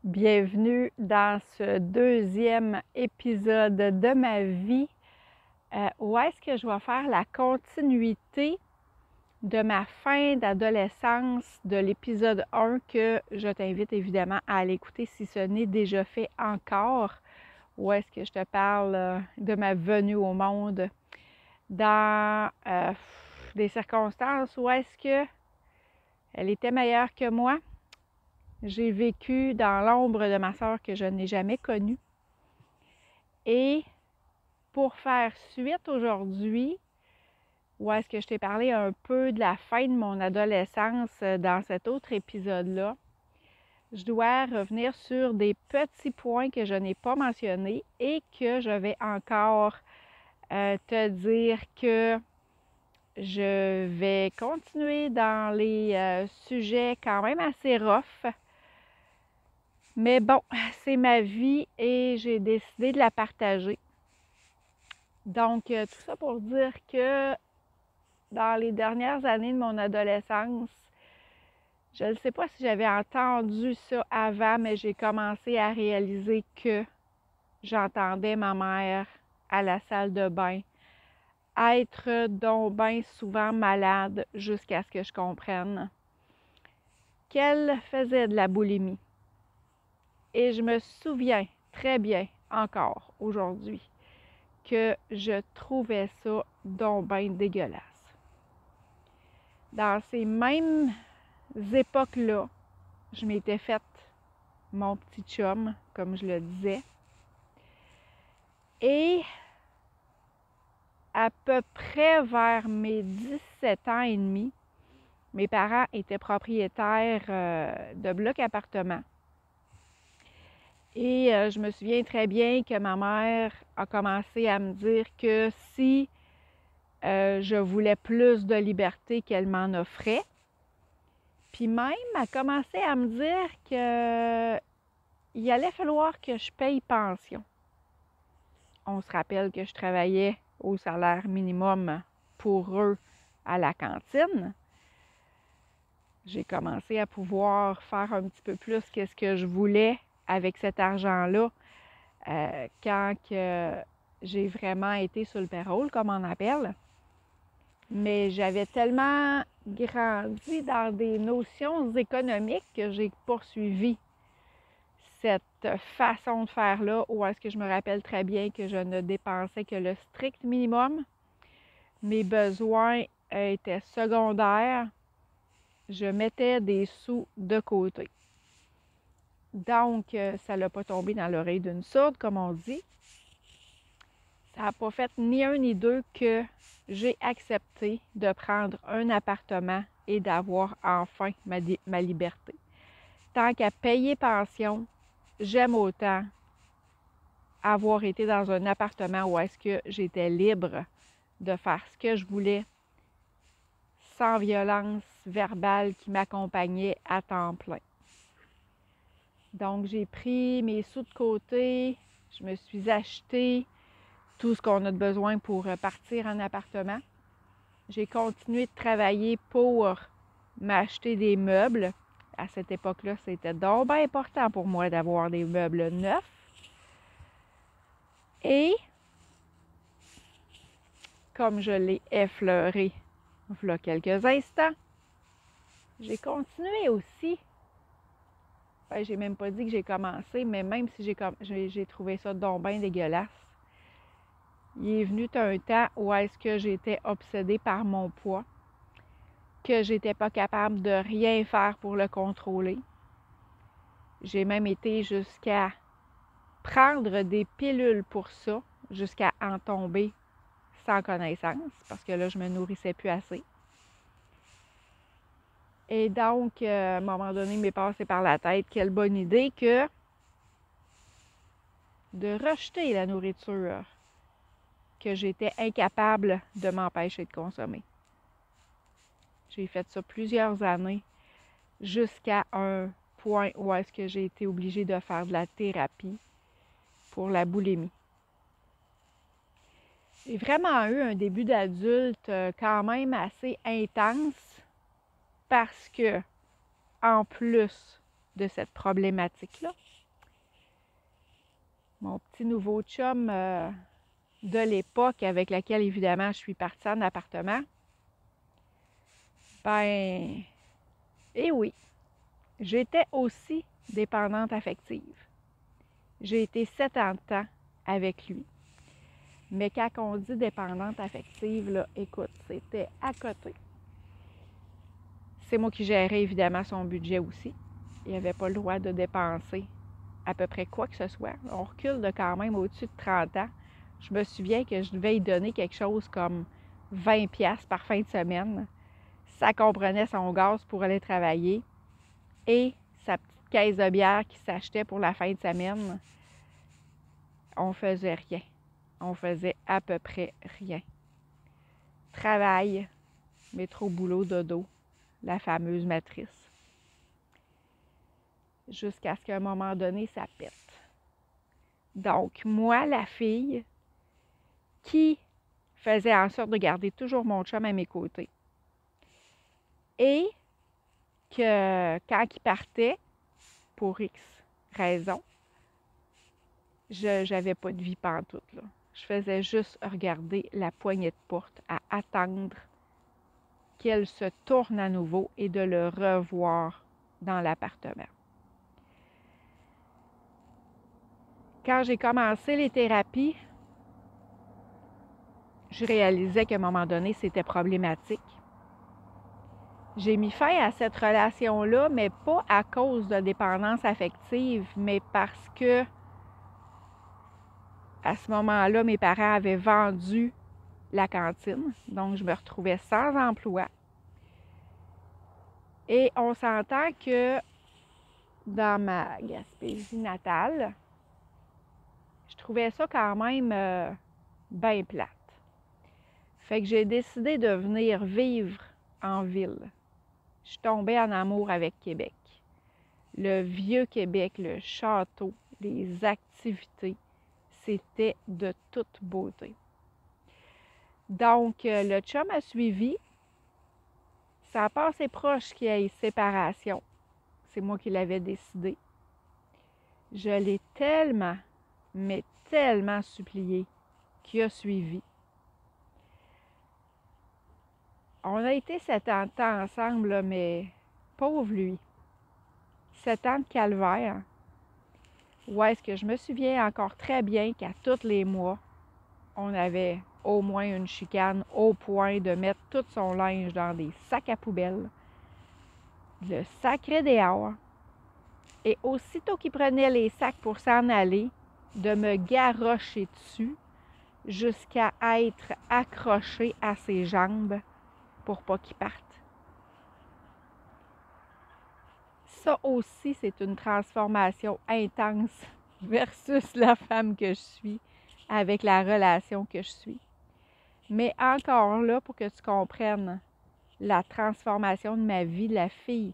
Bienvenue dans ce deuxième épisode de ma vie où est-ce que je vais faire la continuité de ma fin d'adolescence de l'épisode 1 que je t'invite évidemment à aller écouter si ce n'est déjà fait encore. Où est-ce que je te parle de ma venue au monde dans des circonstances où est-ce que elle était meilleure que moi. J'ai vécu dans l'ombre de ma sœur que je n'ai jamais connue. Et pour faire suite aujourd'hui, où est-ce que je t'ai parlé un peu de la fin de mon adolescence dans cet autre épisode-là, je dois revenir sur des petits points que je n'ai pas mentionnés et que je vais encore te dire que je vais continuer dans les sujets quand même assez rough. Mais bon, c'est ma vie et j'ai décidé de la partager. Donc, tout ça pour dire que dans les dernières années de mon adolescence, je ne sais pas si j'avais entendu ça avant, mais j'ai commencé à réaliser que j'entendais ma mère à la salle de bain être donc bien souvent malade jusqu'à ce que je comprenne qu'elle faisait de la boulimie. Et je me souviens très bien encore aujourd'hui que je trouvais ça donc bien dégueulasse. Dans ces mêmes époques-là, je m'étais faite mon petit chum, comme je le disais. Et à peu près vers mes 17 ans et demi, mes parents étaient propriétaires de blocs appartements. Et je me souviens très bien que ma mère a commencé à me dire que si je voulais plus de liberté qu'elle m'en offrait, puis même a commencé à me dire qu'il allait falloir que je paye pension. On se rappelle que je travaillais au salaire minimum pour eux à la cantine. J'ai commencé à pouvoir faire un petit peu plus que ce que je voulais avec cet argent-là quand j'ai vraiment été sur le payroll, comme on appelle. Mais j'avais tellement grandi dans des notions économiques que j'ai poursuivi cette façon de faire-là, où est-ce que je me rappelle très bien que je ne dépensais que le strict minimum. Mes besoins étaient secondaires. Je mettais des sous de côté. Donc, ça n'a pas tombé dans l'oreille d'une sourde, comme on dit. Ça n'a pas fait ni un ni deux que j'ai accepté de prendre un appartement et d'avoir enfin ma liberté. Tant qu'à payer pension, j'aime autant avoir été dans un appartement où est-ce que j'étais libre de faire ce que je voulais, sans violence verbale qui m'accompagnait à temps plein. Donc, j'ai pris mes sous de côté, je me suis acheté tout ce qu'on a de besoin pour partir en appartement. J'ai continué de travailler pour m'acheter des meubles. À cette époque-là, c'était donc bien important pour moi d'avoir des meubles neufs. Et, comme je l'ai effleuré il y a quelques instants, j'ai continué aussi. Ben, j'ai même pas dit que j'ai commencé, mais même si j'ai trouvé ça donc bien dégueulasse, il est venu un temps où est-ce que j'étais obsédée par mon poids, que j'étais pas capable de rien faire pour le contrôler. J'ai même été jusqu'à prendre des pilules pour ça, jusqu'à en tomber sans connaissance, parce que là, je me nourrissais plus assez. Et donc, à un moment donné, il m'est passé par la tête, quelle bonne idée que de rejeter la nourriture que j'étais incapable de m'empêcher de consommer. J'ai fait ça plusieurs années, jusqu'à un point où est-ce que j'ai été obligée de faire de la thérapie pour la boulimie. J'ai vraiment eu un début d'adulte quand même assez intense parce que, en plus de cette problématique-là. Mon petit nouveau chum de l'époque avec lequel, évidemment, je suis partie en appartement, ben, et oui, j'étais aussi dépendante affective. J'ai été 7 ans de temps avec lui. Mais quand on dit dépendante affective, là, écoute, c'était à côté. C'est moi qui gérais évidemment son budget aussi. Il n'avait pas le droit de dépenser à peu près quoi que ce soit. On recule de quand même au-dessus de 30 ans. Je me souviens que je devais y donner quelque chose comme 20$ par fin de semaine. Ça comprenait son gaz pour aller travailler et sa petite caisse de bière qui s'achetait pour la fin de semaine. On faisait rien. On faisait à peu près rien. Travail, métro, boulot, dodo, la fameuse matrice. Jusqu'à ce qu'à un moment donné, ça pète. Donc, moi, la fille qui faisait en sorte de garder toujours mon chum à mes côtés et que quand il partait, pour X raisons, je n'avais pas de vie pantoute, là. Je faisais juste regarder la poignée de porte à attendre qu'elle se tourne à nouveau et de le revoir dans l'appartement. Quand j'ai commencé les thérapies, je réalisais qu'à un moment donné, c'était problématique. J'ai mis fin à cette relation-là, mais pas à cause de dépendance affective, mais parce que à ce moment-là, mes parents avaient vendu la cantine, donc je me retrouvais sans emploi. Et on s'entend que dans ma Gaspésie natale, je trouvais ça quand même bien plate. Fait que j'ai décidé de venir vivre en ville. Je suis tombée en amour avec Québec. Le vieux Québec, le château, les activités, c'était de toute beauté. Donc, le chum a suivi. Ça a passé proche qu'il y ait séparation. C'est moi qui l'avais décidé. Je l'ai tellement, mais tellement supplié qu'il a suivi. On a été 7 ans de temps ensemble, là, mais pauvre lui. 7 ans de calvaire. Où est-ce que je me souviens encore très bien qu'à tous les mois, on avait au moins une chicane au point de mettre tout son linge dans des sacs à poubelle, le sacrer dehors, et aussitôt qu'il prenait les sacs pour s'en aller, de me garrocher dessus jusqu'à être accroché à ses jambes pour pas qu'il parte. Ça aussi, c'est une transformation intense versus la femme que je suis, avec la relation que je suis. Mais encore là, pour que tu comprennes la transformation de ma vie, de la fille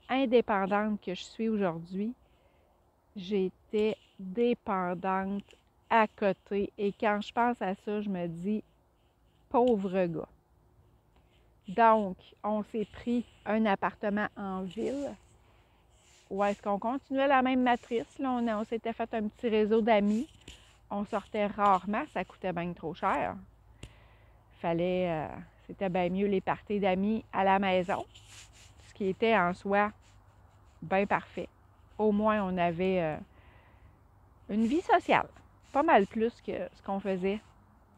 indépendante que je suis aujourd'hui, j'étais dépendante à côté. Et quand je pense à ça, je me dis, pauvre gars. Donc, on s'est pris un appartement en ville. Ou est-ce qu'on continuait la même matrice? Là, on s'était fait un petit réseau d'amis. On sortait rarement, ça coûtait bien trop cher. C'était bien mieux les parties d'amis à la maison, ce qui était en soi bien parfait. Au moins, on avait une vie sociale, pas mal plus que ce qu'on faisait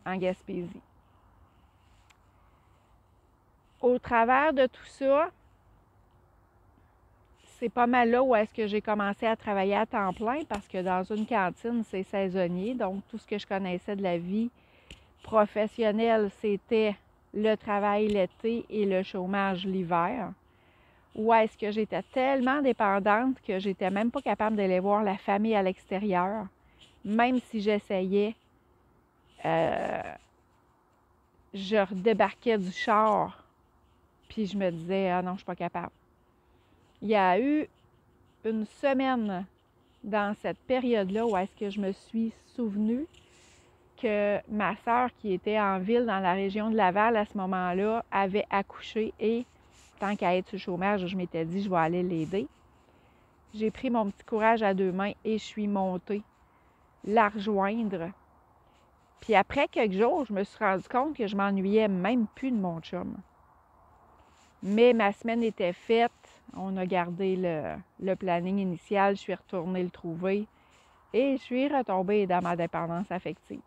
en Gaspésie. Au travers de tout ça, c'est pas mal là où est-ce que j'ai commencé à travailler à temps plein parce que dans une cantine, c'est saisonnier. Donc, tout ce que je connaissais de la vie professionnelle, c'était le travail l'été et le chômage l'hiver. Où est-ce que j'étais tellement dépendante que j'étais même pas capable d'aller voir la famille à l'extérieur. Même si j'essayais, je redébarquais du char, puis je me disais, ah non, je suis pas capable. Il y a eu une semaine dans cette période-là où est-ce que je me suis souvenue que ma sœur, qui était en ville dans la région de Laval à ce moment-là, avait accouché et tant qu'à être sur le chômage, je m'étais dit, je vais aller l'aider. j'ai pris mon petit courage à deux mains et je suis montée la rejoindre. Puis après quelques jours, je me suis rendu compte que je m'ennuyais même plus de mon chum. Mais ma semaine était faite. On a gardé le planning initial. Je suis retournée le trouver et je suis retombée dans ma dépendance affective.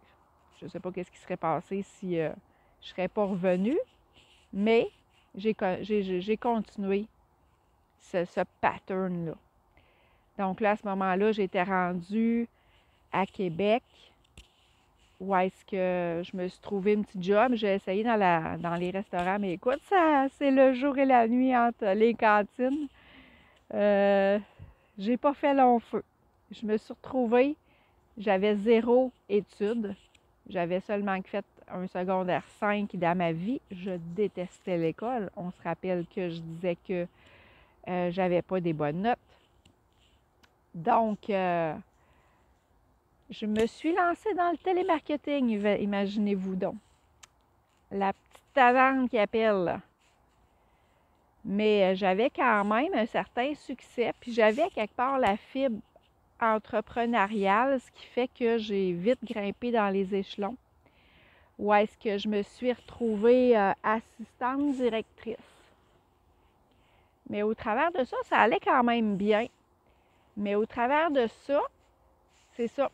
Je ne sais pas ce qui serait passé si je ne serais pas revenue, mais j'ai continué ce pattern-là. Donc là, à ce moment-là, j'étais rendue à Québec, où est-ce que je me suis trouvé une petite job. J'ai essayé dans les restaurants, mais écoute, ça, c'est le jour et la nuit entre les cantines. J'ai pas fait long feu. Je me suis retrouvée, j'avais 0 études. J'avais seulement fait un secondaire 5 dans ma vie. Je détestais l'école. On se rappelle que je disais que j'avais pas des bonnes notes. Donc, je me suis lancée dans le télémarketing, imaginez-vous donc. La petite talente qui appelle. Mais j'avais quand même un certain succès, puis j'avais quelque part la fibre entrepreneuriale, ce qui fait que j'ai vite grimpé dans les échelons. Où est-ce que je me suis retrouvée assistante directrice. Mais au travers de ça, ça allait quand même bien. Mais au travers de ça, c'est ça,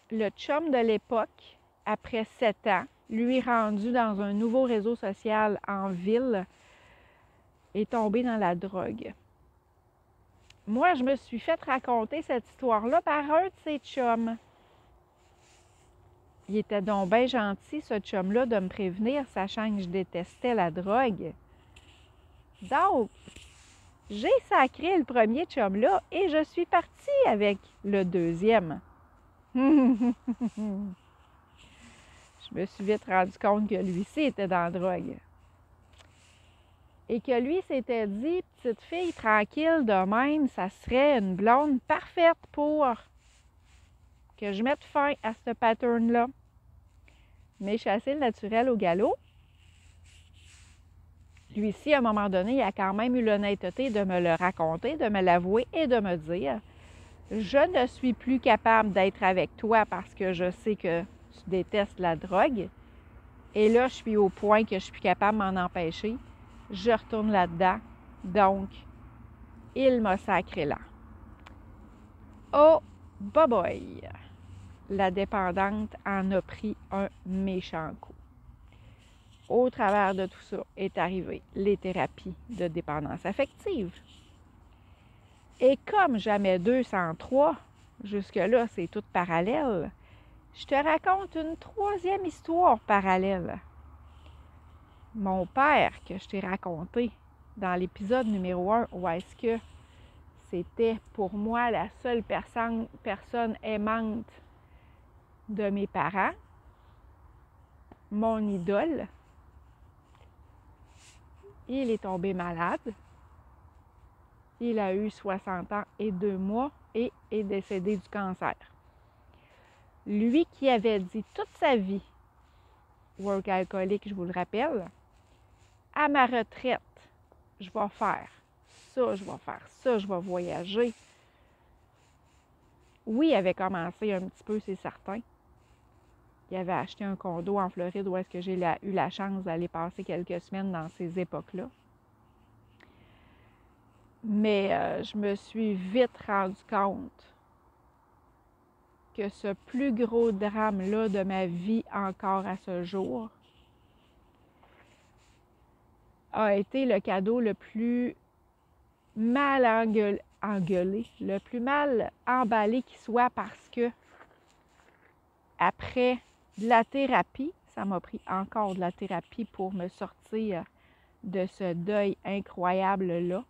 le chum de l'époque, après 7 ans, lui rendu dans un nouveau réseau social en ville, est tombé dans la drogue. Moi, je me suis fait raconter cette histoire-là par un de ses chums. Il était donc bien gentil, ce chum-là, de me prévenir, sachant que je détestais la drogue. Donc, j'ai sacré le premier chum-là et je suis partie avec le deuxième. Je me suis vite rendu compte que lui-ci était dans la drogue. Et que lui s'était dit, petite fille tranquille de même, ça serait une blonde parfaite pour que je mette fin à ce pattern-là. Mais chasser le naturel au galop. Lui-ci, à un moment donné, il a quand même eu l'honnêteté de me le raconter, de me l'avouer et de me dire « Je ne suis plus capable d'être avec toi parce que je sais que tu détestes la drogue. Et là, je suis au point que je suis plus capable de m'en empêcher. Je retourne là-dedans. Donc, il m'a sacré là. Oh, boy! La dépendante en a pris un méchant coup. Au travers de tout ça est arrivé les thérapies de dépendance affective. Et comme jamais 203, jusque-là, c'est tout parallèle, je te raconte une troisième histoire parallèle. Mon père, que je t'ai raconté dans l'épisode numéro 1, où est-ce que c'était pour moi la seule personne aimante de mes parents, mon idole, il est tombé malade. Il a eu 60 ans et 2 mois et est décédé du cancer. Lui qui avait dit toute sa vie, workaholic, je vous le rappelle, à ma retraite, je vais faire ça, je vais faire ça, je vais voyager. Oui, il avait commencé un petit peu, c'est certain. Il avait acheté un condo en Floride où est-ce que j'ai eu la chance d'aller passer quelques semaines dans ces époques-là. Mais je me suis vite rendu compte que ce plus gros drame-là de ma vie encore à ce jour a été le cadeau le plus mal engueulé, le plus mal emballé qui soit parce que après de la thérapie, ça m'a pris encore de la thérapie pour me sortir de ce deuil incroyable-là,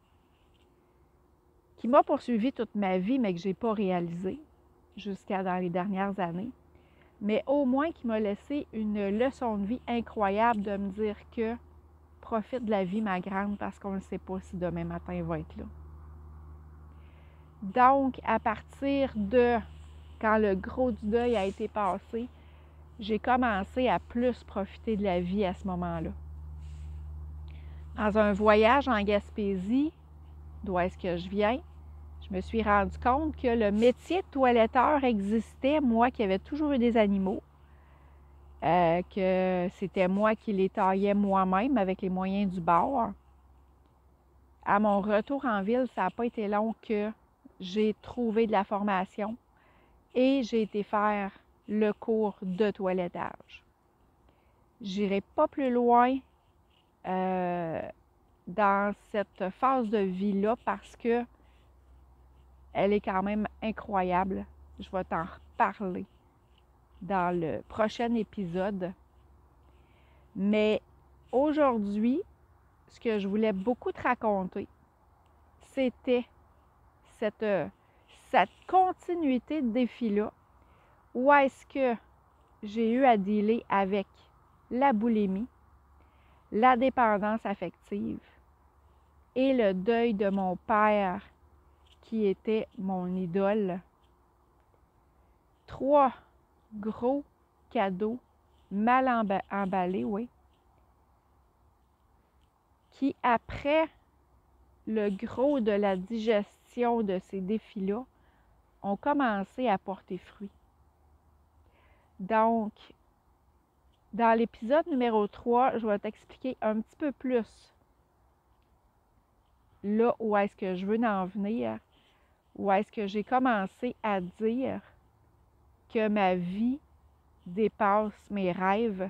qui m'a poursuivi toute ma vie, mais que je n'ai pas réalisé jusqu'à dans les dernières années. Mais au moins qui m'a laissé une leçon de vie incroyable de me dire que profite de la vie, ma grande, parce qu'on ne sait pas si demain matin va être là. Donc, à partir de quand le gros du deuil a été passé, j'ai commencé à plus profiter de la vie à ce moment-là. Dans un voyage en Gaspésie, d'où est-ce que je viens, je me suis rendu compte que le métier de toiletteur existait, moi qui avais toujours eu des animaux, que c'était moi qui les taillais moi-même avec les moyens du bord. À mon retour en ville, ça n'a pas été long que j'ai trouvé de la formation et j'ai été faire le cours de toilettage. J'irai pas plus loin dans cette phase de vie-là parce que elle est quand même incroyable. Je vais t'en reparler dans le prochain épisode. Mais aujourd'hui, ce que je voulais beaucoup te raconter, c'était cette continuité de défi-là, où est-ce que j'ai eu à dealer avec la boulimie, la dépendance affective et le deuil de mon père qui était mon idole. 3 gros cadeaux mal emballés, oui, qui, après le gros de la digestion de ces défis-là, ont commencé à porter fruit. Donc, dans l'épisode numéro 3, je vais t'expliquer un petit peu plus là où est-ce que je veux en venir, où est-ce que j'ai commencé à dire que ma vie dépasse mes rêves.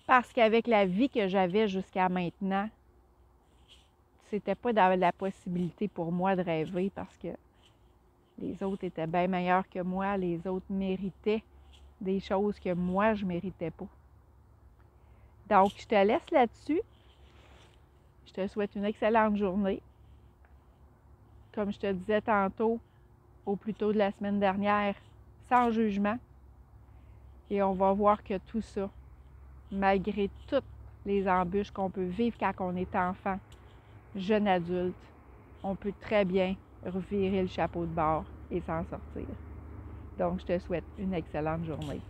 Parce qu'avec la vie que j'avais jusqu'à maintenant, c'était pas dans la possibilité pour moi de rêver parce que les autres étaient bien meilleurs que moi, les autres méritaient des choses que moi, je ne méritais pas. Donc, je te laisse là-dessus. Je te souhaite une excellente journée. Comme je te disais tantôt, au plus tôt de la semaine dernière, sans jugement. Et on va voir que tout ça, malgré toutes les embûches qu'on peut vivre quand on est enfant, jeune adulte, on peut très bien revirer le chapeau de bord et s'en sortir. Donc, je te souhaite une excellente journée.